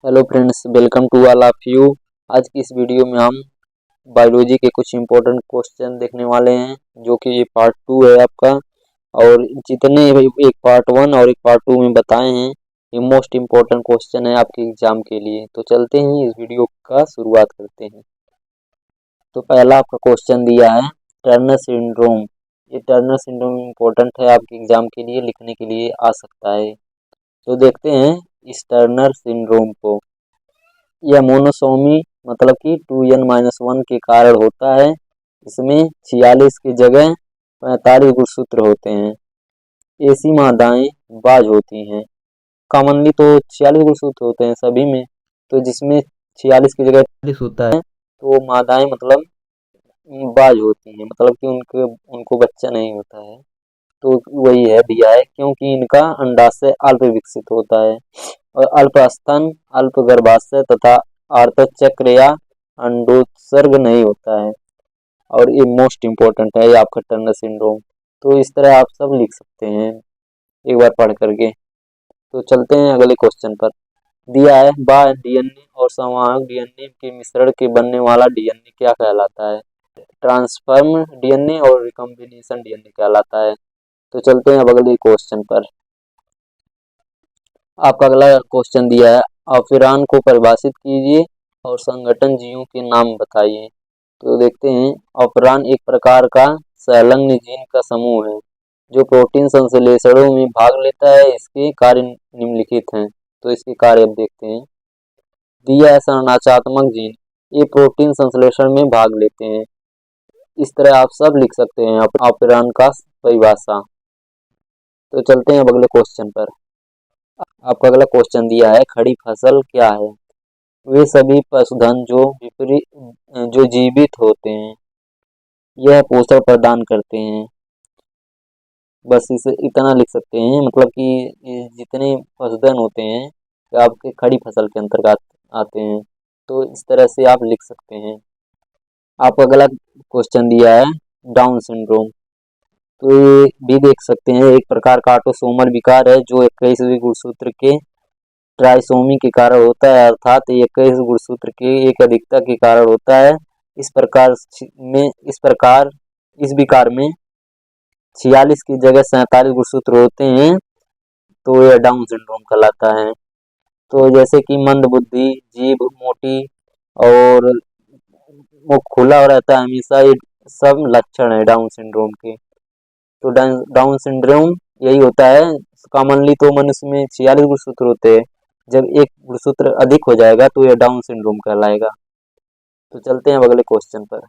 Hello friends, welcome to all of you. आज की इस वीडियो में हम बायोलॉजी के कुछ इंपॉर्टेंट क्वेश्चन देखने वाले हैं, जो कि ये पार्ट 2 है आपका। और जितने भी एक पार्ट 1 और एक पार्ट 2 में बताए हैं, ये मोस्ट इम्पोर्टेंट क्वेश्चन है आपके एग्जाम के लिए। तो चलते हैं, इस वीडियो का शुरुआत करते हैं। तो पहला आपका क्वेश्चन दिया है टर्नर सिंड्रोम। ये टर्नर सिंड्रोम इम्पोर्टेंट है आपके एग्जाम के लिए, लिखने के लिए आ सकता है। तो देखते हैं इस टर्नर सिंड्रोम को। यह मोनोसोमी मतलब कि 2n-1 के कारण होता है। इसमें 46 की जगह 45 गुणसूत्र होते हैं। ऐसी मादाएं बाज होती हैं। कॉमनली तो 46 गुणसूत्र होते हैं सभी में, तो जिसमें 46 की जगह 45 होता है तो मादाएं मतलब बाज होती हैं, मतलब कि उनके उनको बच्चा नहीं होता है। तो वही है दिया है, क्योंकि इनका अंडाशय अल्प विकसित होता है और अल्पस्तन, अल्प गर्भाशय तथा आर्तचक्र या अंडोत्सर्ग नहीं होता है। और ये मोस्ट इम्पोर्टेंट है, ये आपका टर्नर सिंड्रोम। तो इस तरह आप सब लिख सकते हैं एक बार पढ़ करके। तो चलते हैं अगले क्वेश्चन पर। दिया है बाह्य डीएनए और संवाहक डीएनए के मिश्रण के बनने वाला डीएनए क्या कहलाता है? ट्रांसफर्म डीएनए और रिकॉम्बिनेशन डीएनए कहलाता है। तो चलते हैं अब अगले क्वेश्चन पर। आपका अगला क्वेश्चन दिया है ऑपेरान को परिभाषित कीजिए और संगठन जीवों के नाम बताइए। तो देखते हैं, ऑपेरान एक प्रकार का संलग्न जीन का समूह है जो प्रोटीन संश्लेषणों में भाग लेता है। इसके कार्य निम्नलिखित हैं। तो इसके कार्य अब देखते हैं। दिया है संरचनात्मक जीन, ये प्रोटीन संश्लेषण में भाग लेते हैं। इस तरह आप सब लिख सकते हैं ऑपेरान का परिभाषा। तो चलते हैं अब अगले क्वेश्चन पर। आपका अगला क्वेश्चन दिया है खड़ी फसल क्या है? वे सभी पशुधन जो जीवित होते हैं, यह पोषण प्रदान करते हैं। बस इसे इतना लिख सकते हैं, मतलब कि ये जितने पशुधन होते हैं ये आपके खड़ी फसल के अंतर्गत आते हैं। तो इस तरह से आप लिख सकते हैं। आपका अगला क्वेश्चन दिया है डाउन सिंड्रोम। तो ये भी देख सकते हैं, एक प्रकार का ऑटोसोमल विकार है जो 21वें गुणसूत्र के ट्राइसोमी के कारण होता है, अर्थात 21 गुणसूत्र के एक अधिकता के कारण होता है। इस विकार में 46 की जगह 47 गुणसूत्र होते हैं, तो यह डाउन सिंड्रोम कहलाता है। तो जैसे कि मंद बुद्धि, जीभ मोटी और मुख खुला रहता है हमेशा, ये सब लक्षण है डाउन सिंड्रोम के। तो डाउन सिंड्रोम यही होता है। कॉमनली तो मनुष्य में 46 गुणसूत्र होते हैं, जब एक गुणसूत्र अधिक हो जाएगा तो यह डाउन सिंड्रोम कहलाएगा। तो चलते हैं अगले क्वेश्चन पर।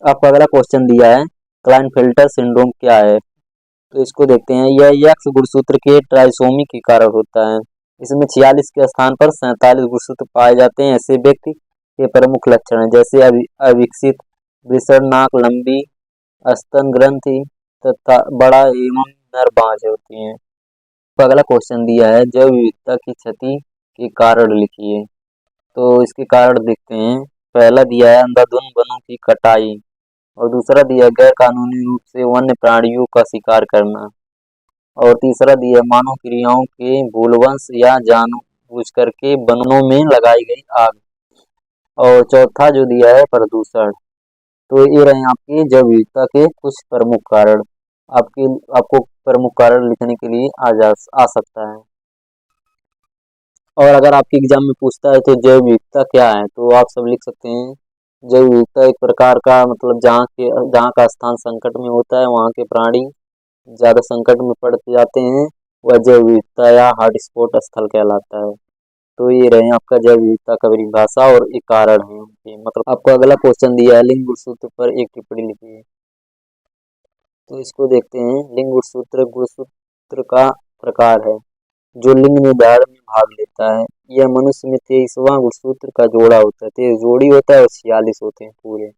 आपका अगला क्वेश्चन दिया है क्लाइनफेल्टर सिंड्रोम क्या है? तो इसको देखते हैं। यह एक्स गुणसूत्र के ट्राइसोमी के कारण होता है। इसमें 46 के स्थान पर 47 गुणसूत्र पाए जाते हैं। ऐसे व्यक्ति के प्रमुख लक्षण हैं जैसे अविकसित वृषण नाक, लंबी स्तन ग्रंथि तथा बड़ा एवं नर बांझ होती हैं। तो अगला क्वेश्चन दिया है जैव विविधता की क्षति के कारण लिखिए। तो इसके कारण देखते हैं। पहला दिया है अंधाधुंध वनों की कटाई, और दूसरा दिया गैर कानूनी रूप से वन्य प्राणियों का शिकार करना, और तीसरा दिया मानव क्रियाओं के भूलवश या जानबूझ करके वनों में लगाई गई आग, और चौथा जो दिया है प्रदूषण। तो ये रहे आपके जैव विविधता के कुछ प्रमुख कारण। आपको प्रमुख कारण लिखने के लिए आ सकता है। और अगर आपके एग्जाम में पूछता है तो जैव विविधता क्या है, तो आप सब लिख सकते हैं। जैव विविधता एक प्रकार का मतलब जहाँ का स्थान संकट में होता है, वहाँ के प्राणी ज्यादा संकट में पड़ जाते हैं, वह जैव विविधता या हॉटस्पॉट स्थल कहलाता है। तो ये रहे आपका जैव विविधता का परिभाषा और एक कारण है उनके। मतलब आपको अगला क्वेश्चन दिया है लिंग गुणसूत्र पर एक टिप्पणी लिखिए। तो इसको देखते हैं। लिंग गुणसूत्र का प्रकार है जो लिंग निर्धारण में भाग लेता है। यह मनुष्य में 23वां गुणसूत्र का जोड़ा होता है, 23 जोड़ी होता है और 46 होते हैं पूरे।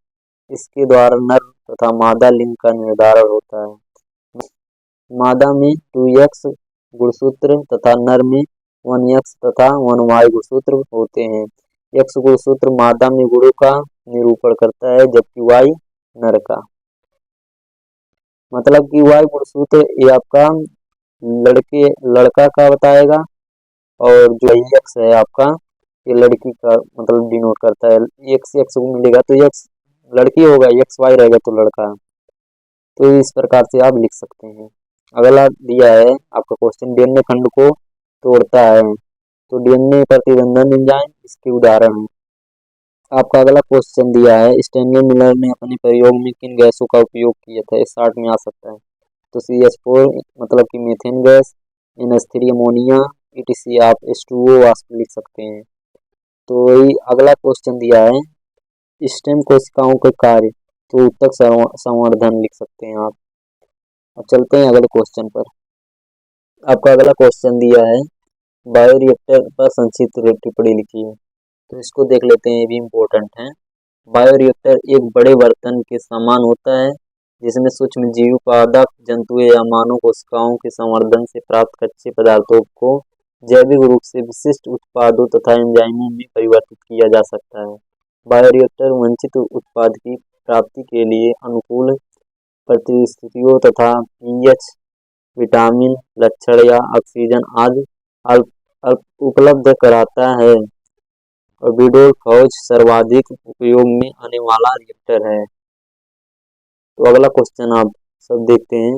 इसके द्वारा नर तथा मादा लिंग का निर्धारण होता है। मादा में 2x गुणसूत्र तथा नर में 1x तथा 1y गुणसूत्र होते हैं। x गुणसूत्र मादा में गुणों का निरूपण करता है, जबकि y नर का। मतलब कि y गुणसूत्र ये आपका लड़का का बताएगा, और जो x है आपका ये लड़की का मतलब डिनोट करता है। एक्स एक्स को मिलेगा तो एक्स लड़की होगा, एक्स वाई रहेगा तो लड़का। तो इस प्रकार से आप लिख सकते हैं। अगला दिया है आपका क्वेश्चन, डीएनए खंड को तोड़ता है। तो डीएनए प्रतिबंधन एंजाइम इसके उदाहरण हैं। आपका अगला क्वेश्चन दिया है, स्टैनली मिलर ने अपने प्रयोग में किन गैसों का उपयोग किया था, इस शार्ट में आ सकता है। तो CH4 मतलब कि methane gas, NH3 ammonia, ETC आप H2O वाष्प लिख सकते हैं। तो वही अगला क्वेश्चन दिया है, स्टेम कोशिकाओं के कार्य, तो ऊतक संवर्धन लिख सकते हैं आप। अब चलते हैं अगले क्वेश्चन पर। आपका अगला क्वेश्चन दिया है, बायोरिएक्टर पर संक्षिप्त टिप्पणी लिखिए। तो इसको देख लेते हैं, ये भी इम्पोर्टेंट है। बायोरिएक्टर एक बड़े बर्तन के समान होता है जिसमें सूक्ष्म जीव, पादप जंतुओं या मानव कोशिकाओं के संवर्धन से प्राप्त कच्चे पदार्थों को जैविक रूप से विशिष्ट उत्पादों तथा एंजाइमों में परिवर्तित किया जा सकता है। बायोरिएक्टर वांछित उत्पाद की प्राप्ति के लिए अनुकूल परिस्थितियों तथा पीएच, विटामिन, लक्षण या ऑक्सीजन आदि उपलब्ध कराता है। और विंडोज फौज सर्वाधिक उपयोग में आने वाला रिएक्टर है। तो अगला क्वेश्चन आप सब देखते हैं,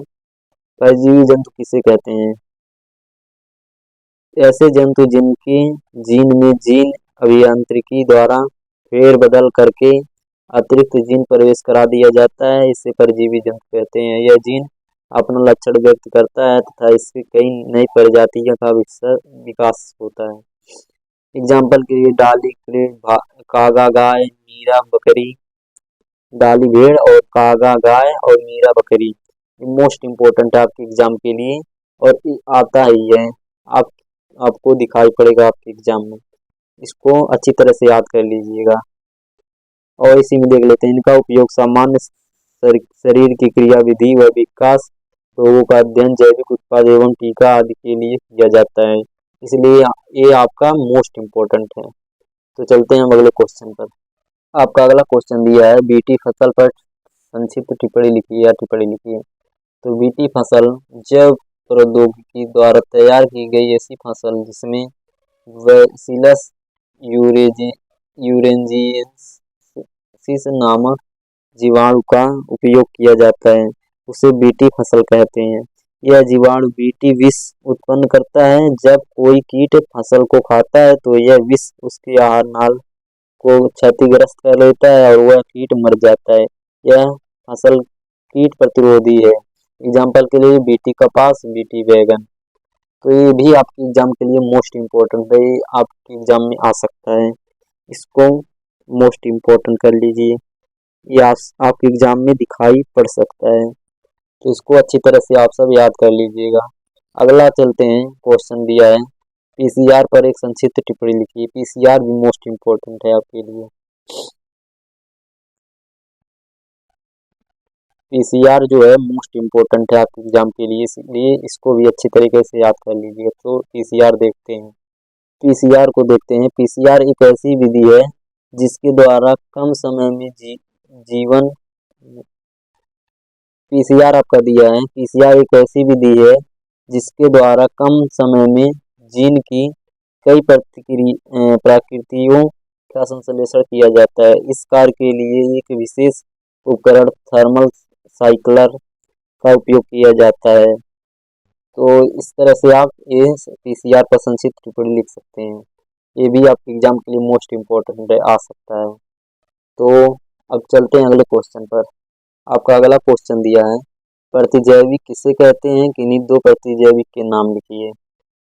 परजीवी जंतु किसे कहते हैं। ऐसे जंतु जिनके जीन में जीन अभियांत्रिकी द्वारा फेरबदल करके अतिरिक्त जीन प्रवेश करा दिया जाता है, इसे परजीवी जंतु कहते हैं। यह जीन अपना लक्षण व्यक्त करता है तथा इससे कई नई प्रजातियों का विकास होता है। एग्जाम्पल के लिए डाली कागा गाय, मीरा बकरी, डाली भेड़ और कागा गाय और मीरा बकरी। मोस्ट इम्पोर्टेंट है आपके एग्जाम के लिए, और आता ही है, आप आपको दिखाई पड़ेगा आपके एग्जाम में। इसको अच्छी तरह से याद कर लीजिएगा। और इसी में देख लेते हैं, इनका उपयोग सामान्य शरीर की क्रिया विधि व विकास, रोगों का अध्ययन, जैविक उत्पाद एवं टीका आदि के लिए किया जाता है, इसलिए ये आपका मोस्ट इम्पोर्टेंट है। तो चलते हैं अगले क्वेश्चन पर। आपका अगला क्वेश्चन दिया है, बीटी फसल पर संक्षिप्त टिप्पणी लिखिए या टिप्पणी लिखिए। तो बीटी फसल जैव प्रौद्योगिकी द्वारा तैयार की गई ऐसी फसल जिसमें बैसिलस यूरेंजिएंसिस नामक जीवाणु का उपयोग किया जाता है, उसे बीटी फसल कहते हैं। यह जीवाणु बीटी विष उत्पन्न करता है। जब कोई कीट फसल को खाता है तो यह विष उसके आहार नाल को क्षतिग्रस्त कर लेता है और वह कीट मर जाता है। यह फसल कीट प्रतिरोधी है। एग्जाम्पल के लिए बीटी कपास, बीटी बैगन। तो ये भी आपके एग्जाम के लिए मोस्ट इम्पोर्टेंट है, ये आपके एग्जाम में आ सकता है, इसको मोस्ट इम्पोर्टेंट कर लीजिए, ये आपके एग्जाम में दिखाई पड़ सकता है। तो इसको अच्छी तरह से आप सब याद कर लीजिएगा। अगला चलते हैं, क्वेश्चन दिया है, पीसीआर पर एक संक्षिप्त टिप्पणी लिखिए। पीसीआर भी मोस्ट इम्पोर्टेंट है आपके लिए। पीसीआर जो है मोस्ट इम्पोर्टेंट है आपके एग्जाम के लिए, इसलिए इसको भी अच्छी तरीके से याद कर लीजिए। तो पीसीआर देखते हैं, पीसीआर को देखते हैं। पीसीआर एक ऐसी विधि है जिसके द्वारा कम समय में जीवन पीसीआर आपका दिया है, पीसीआर एक ऐसी विधि है जिसके द्वारा कम समय में जीन की कई प्रकृतियों का संश्लेषण किया जाता है। इस कार्य के लिए एक विशेष उपकरण थर्मल साइक्लर का उपयोग किया जाता है। तो इस तरह से आप ये पीसीआर पर संक्षिप्त टिप्पणी लिख सकते हैं, ये भी आपके एग्जाम के लिए मोस्ट इम्पोर्टेंट आ सकता है। तो अब चलते हैं अगले क्वेश्चन पर। आपका अगला क्वेश्चन दिया है, प्रतिजैविक किसे कहते हैं, किन्हीं दो प्रतिजैविक के नाम लिखिए।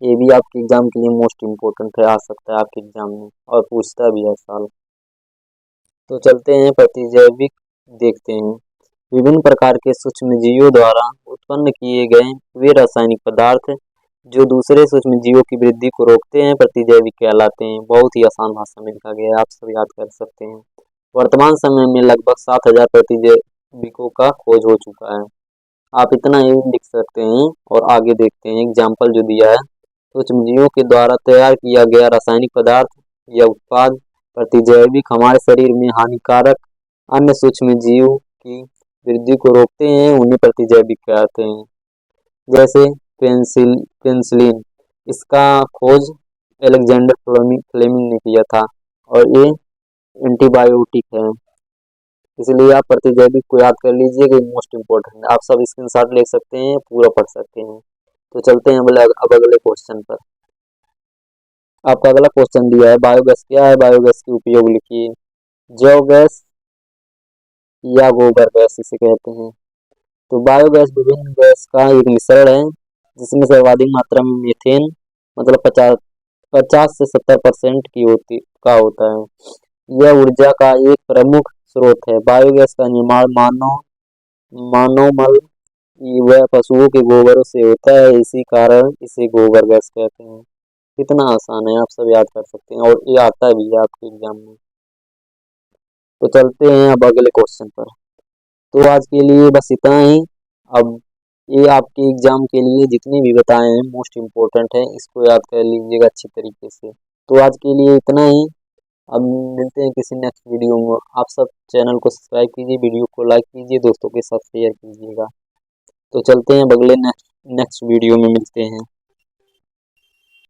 ये भी आपके एग्जाम के लिए मोस्ट इम्पोर्टेंट है, आ सकता है आपके एग्जाम में और पूछता भी है साल। तो चलते हैं प्रतिजैविक देखते हैं। विभिन्न प्रकार के सूक्ष्मजीवों द्वारा उत्पन्न किए गए वे रासायनिक पदार्थ जो दूसरे सूक्ष्मजीवों की वृद्धि को रोकते हैं प्रतिजैविक कहलाते हैं। बहुत ही आसान भाषा में लिखा गया है, आप सब याद कर सकते हैं। वर्तमान समय में लगभग 7000 प्रतिजैविकों का खोज हो चुका है। आप इतना ही लिख सकते हैं और आगे देखते हैं एग्जाम्पल जो दिया है, सूक्ष्मजीवों के द्वारा तैयार किया गया रासायनिक पदार्थ या उत्पाद प्रतिजैविक हमारे शरीर में हानिकारक अन्य सूक्ष्मजीव की वृद्धि को रोकते हैं, उन्हें प्रतिजैविक कहते हैं। जैसे पेंसिलिन, इसका खोज एलेक्जेंडर फ्लेमिंग ने किया था और ये एंटीबायोटिक है। इसलिए आप प्रतिजैविक को याद कर लीजिए कि मोस्ट इम्पोर्टेंट है। आप सब स्क्रीनशॉट ले सकते हैं, पूरा पढ़ सकते हैं। तो चलते हैं अब अगले क्वेश्चन पर। आपका अगला क्वेश्चन दिया है, बायोगैस क्या है, बायोगैस के उपयोग लिखिए। जैव गैस या गोबर गैस इसे कहते हैं। तो बायोगैस विभिन्न गैस का एक मिश्रण है जिसमें सर्वाधिक मात्रा में मीथेन मतलब 50 से 70% की होता है। यह ऊर्जा का एक प्रमुख स्रोत है। बायोगैस का निर्माण मानव मल व पशुओं के गोबर से होता है, इसी कारण इसे गोबर गैस कहते हैं। कितना आसान है, आप सब याद कर सकते हैं और ये आता भी है आपके एग्जाम में। तो चलते हैं अब अगले क्वेश्चन पर। तो आज के लिए बस इतना ही। अब ये आपके एग्जाम के लिए जितने भी बताए हैं मोस्ट इम्पोर्टेंट है, इसको याद कर लीजिएगा अच्छी तरीके से। तो आज के लिए इतना ही। अब मिलते हैं किसी नेक्स्ट वीडियो में। आप सब चैनल को सब्सक्राइब कीजिए, वीडियो को लाइक कीजिए, दोस्तों के साथ शेयर कीजिएगा। तो चलते हैं अगले नेक्स्ट वीडियो में मिलते हैं।